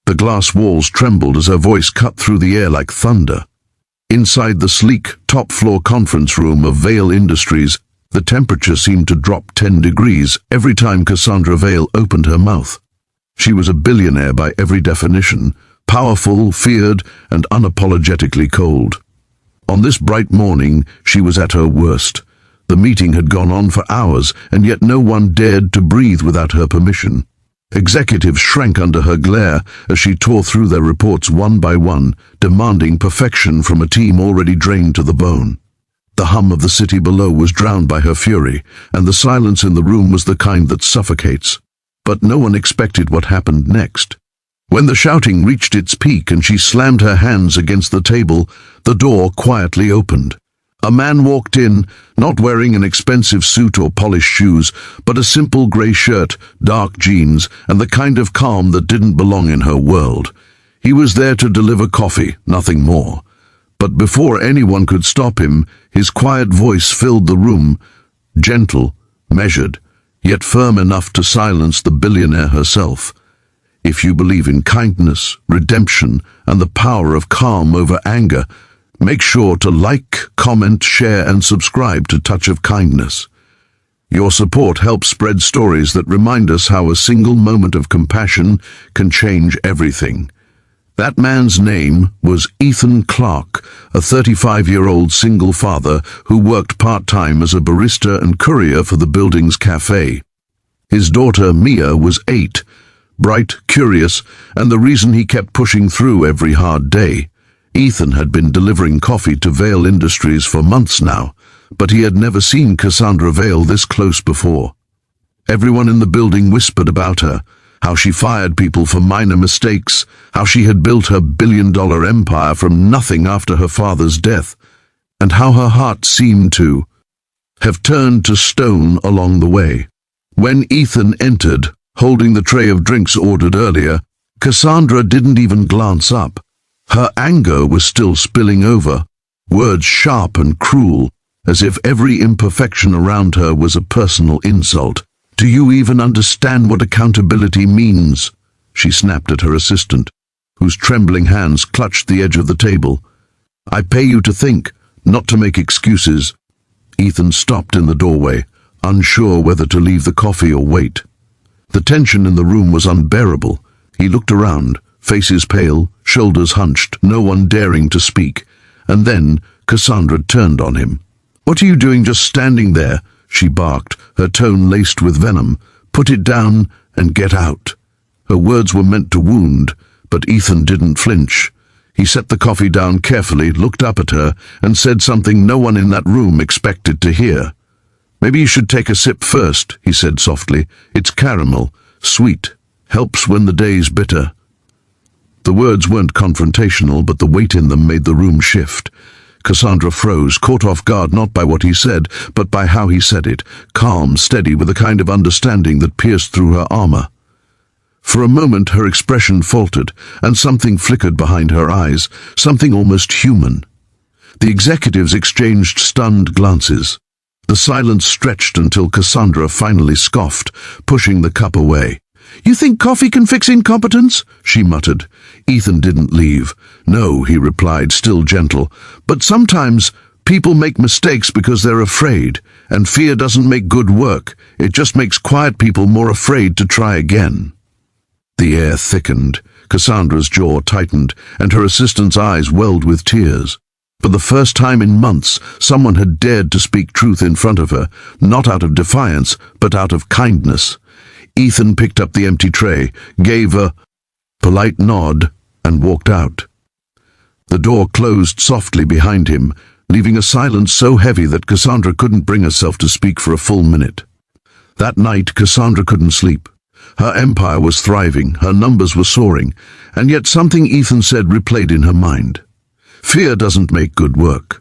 The glass walls trembled as her voice cut through the air like thunder. Inside the sleek, top-floor conference room of Vale Industries, the temperature seemed to drop 10 degrees every time Cassandra Vale opened her mouth. She was a billionaire by every definition, powerful, feared, and unapologetically cold. On this bright morning, she was at her worst. The meeting had gone on for hours, and yet no one dared to breathe without her permission. Executives shrank under her glare as she tore through their reports one by one, demanding perfection from a team already drained to the bone. The hum of the city below was drowned by her fury, and the silence in the room was the kind that suffocates. But no one expected what happened next. When the shouting reached its peak and she slammed her hands against the table, the door quietly opened. A man walked in, not wearing an expensive suit or polished shoes, but a simple grey shirt, dark jeans, and the kind of calm that didn't belong in her world. He was there to deliver coffee, nothing more. But before anyone could stop him, his quiet voice filled the room, gentle, measured, yet firm enough to silence the billionaire herself. If you believe in kindness, redemption, and the power of calm over anger, make sure to like, comment, share, and subscribe to Touch of Kindness. Your support helps spread stories that remind us how a single moment of compassion can change everything. That man's name was Ethan Clark, a 35-year-old single father who worked part-time as a barista and courier for the building's cafe. His daughter, Mia, was 8, bright, curious, and the reason he kept pushing through every hard day. Ethan had been delivering coffee to Vale Industries for months now, but he had never seen Cassandra Vale this close before. Everyone in the building whispered about her, how she fired people for minor mistakes, how she had built her billion-dollar empire from nothing after her father's death, and how her heart seemed to have turned to stone along the way. When Ethan entered, holding the tray of drinks ordered earlier, Cassandra didn't even glance up. Her anger was still spilling over, words sharp and cruel, as if every imperfection around her was a personal insult. "Do you even understand what accountability means?" she snapped at her assistant, whose trembling hands clutched the edge of the table. "I pay you to think, not to make excuses." Ethan stopped in the doorway, unsure whether to leave the coffee or wait. The tension in the room was unbearable. He looked around, faces pale, shoulders hunched, no one daring to speak. And then Cassandra turned on him. "What are you doing just standing there?" she barked, her tone laced with venom. "Put it down and get out." Her words were meant to wound, but Ethan didn't flinch. He set the coffee down carefully, looked up at her, and said something no one in that room expected to hear. "Maybe you should take a sip first," he said softly. "It's caramel, sweet, helps when the day's bitter." The words weren't confrontational, but the weight in them made the room shift. Cassandra froze, caught off guard not by what he said, but by how he said it, calm, steady, with a kind of understanding that pierced through her armor. For a moment her expression faltered, and something flickered behind her eyes, something almost human. The executives exchanged stunned glances. The silence stretched until Cassandra finally scoffed, pushing the cup away. "You think coffee can fix incompetence?" she muttered. Ethan didn't leave. "No," he replied, still gentle. "But sometimes people make mistakes because they're afraid, and fear doesn't make good work. It just makes quiet people more afraid to try again." The air thickened. Cassandra's jaw tightened, and her assistant's eyes welled with tears. For the first time in months, someone had dared to speak truth in front of her, not out of defiance, but out of kindness. Ethan picked up the empty tray, gave a polite nod, and walked out. The door closed softly behind him, leaving a silence so heavy that Cassandra couldn't bring herself to speak for a full minute. That night, Cassandra couldn't sleep. Her empire was thriving, her numbers were soaring, and yet something Ethan said replayed in her mind. Fear doesn't make good work.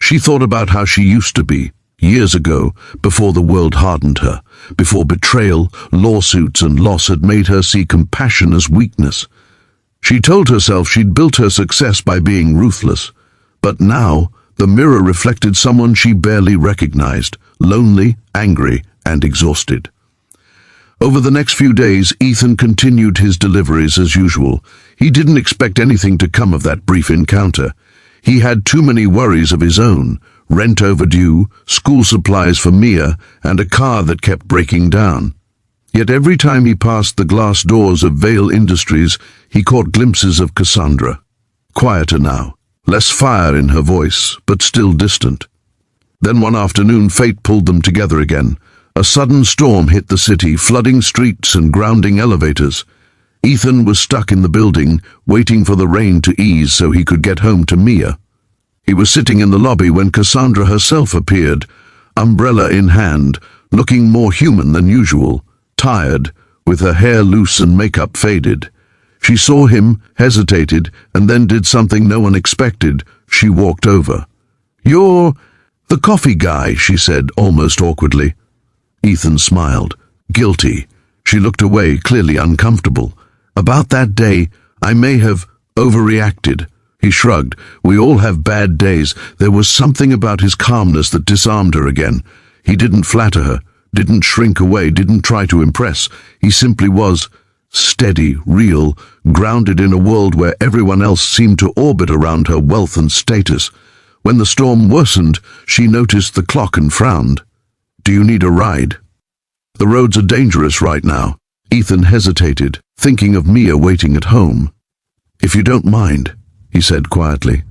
She thought about how she used to be, years ago, before the world hardened her, before betrayal, lawsuits, and loss had made her see compassion as weakness. She told herself she'd built her success by being ruthless, but now the mirror reflected someone she barely recognized, lonely, angry, and exhausted. Over the next few days, Ethan continued his deliveries as usual. He didn't expect anything to come of that brief encounter. He had too many worries of his own: rent overdue, school supplies for Mia, and a car that kept breaking down. Yet every time he passed the glass doors of Vale Industries, he caught glimpses of Cassandra. Quieter now, less fire in her voice, but still distant. Then one afternoon, fate pulled them together again. A sudden storm hit the city, flooding streets and grounding elevators. Ethan was stuck in the building, waiting for the rain to ease so he could get home to Mia. He was sitting in the lobby when Cassandra herself appeared, umbrella in hand, looking more human than usual, tired, with her hair loose and makeup faded. She saw him, hesitated, and then did something no one expected. She walked over. "You're the coffee guy," she said, almost awkwardly. Ethan smiled. Guilty. She looked away, clearly uncomfortable. "About that day, I may have overreacted." He shrugged. "We all have bad days." There was something about his calmness that disarmed her again. He didn't flatter her, didn't shrink away, didn't try to impress. He simply was steady, real, grounded in a world where everyone else seemed to orbit around her wealth and status. When the storm worsened, she noticed the clock and frowned. "Do you need a ride?" "The roads are dangerous right now." Ethan hesitated, thinking of Mia waiting at home. "If you don't mind," he said quietly.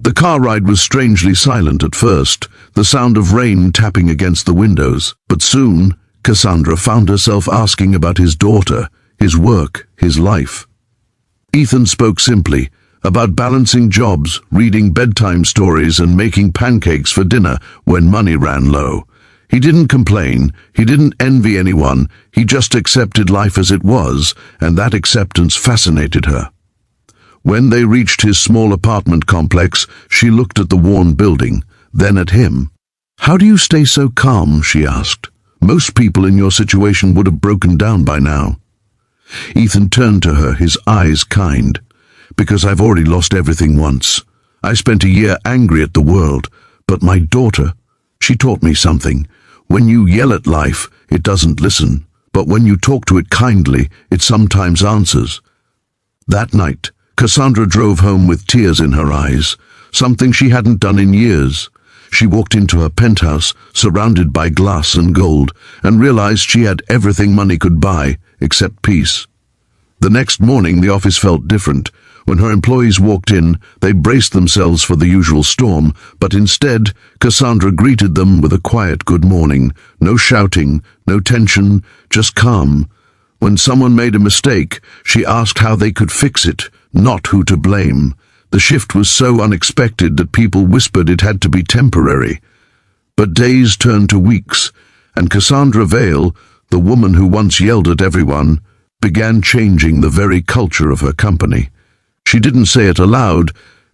The car ride was strangely silent at first, the sound of rain tapping against the windows. But soon, Cassandra found herself asking about his daughter, his work, his life. Ethan spoke simply, about balancing jobs, reading bedtime stories, and making pancakes for dinner when money ran low. He didn't complain, he didn't envy anyone, he just accepted life as it was, and that acceptance fascinated her. When they reached his small apartment complex, she looked at the worn building, then at him. "How do you stay so calm?" she asked. "Most people in your situation would have broken down by now." Ethan turned to her, his eyes kind. "Because I've already lost everything once. I spent a year angry at the world, but my daughter, she taught me something. When you yell at life, it doesn't listen, but when you talk to it kindly, it sometimes answers." That night, Cassandra drove home with tears in her eyes, something she hadn't done in years. She walked into her penthouse, surrounded by glass and gold, and realized she had everything money could buy, except peace. The next morning, the office felt different. When her employees walked in, they braced themselves for the usual storm, but instead, Cassandra greeted them with a quiet good morning. No shouting, no tension, just calm. When someone made a mistake, she asked how they could fix it, not who to blame. The shift was so unexpected that people whispered it had to be temporary. But days turned to weeks, and Cassandra Vale, the woman who once yelled at everyone, began changing the very culture of her company. She didn't say it aloud,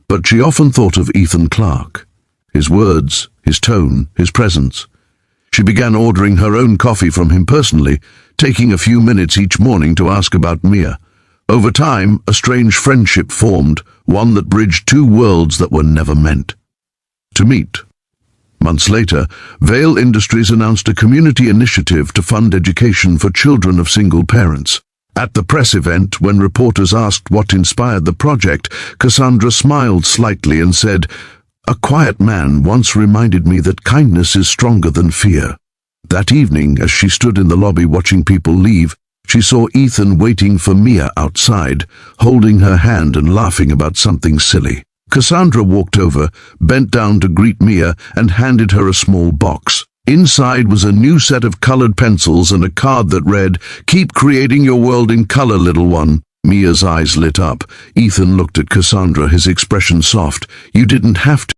but she often thought of Ethan Clark. His words, his tone, his presence. She began ordering her own coffee from him personally, taking a few minutes each morning to ask about Mia. Over time, a strange friendship formed, one that bridged two worlds that were never meant to meet. Months later, Vale Industries announced a community initiative to fund education for children of single parents. At the press event, when reporters asked what inspired the project, Cassandra smiled slightly and said, "A quiet man once reminded me that kindness is stronger than fear." That evening, as she stood in the lobby watching people leave, she saw Ethan waiting for Mia outside, holding her hand and laughing about something silly. Cassandra walked over, bent down to greet Mia, and handed her a small box. Inside was a new set of colored pencils and a card that read, "Keep creating your world in color, little one." Mia's eyes lit up. Ethan looked at Cassandra, his expression soft. "You didn't have to."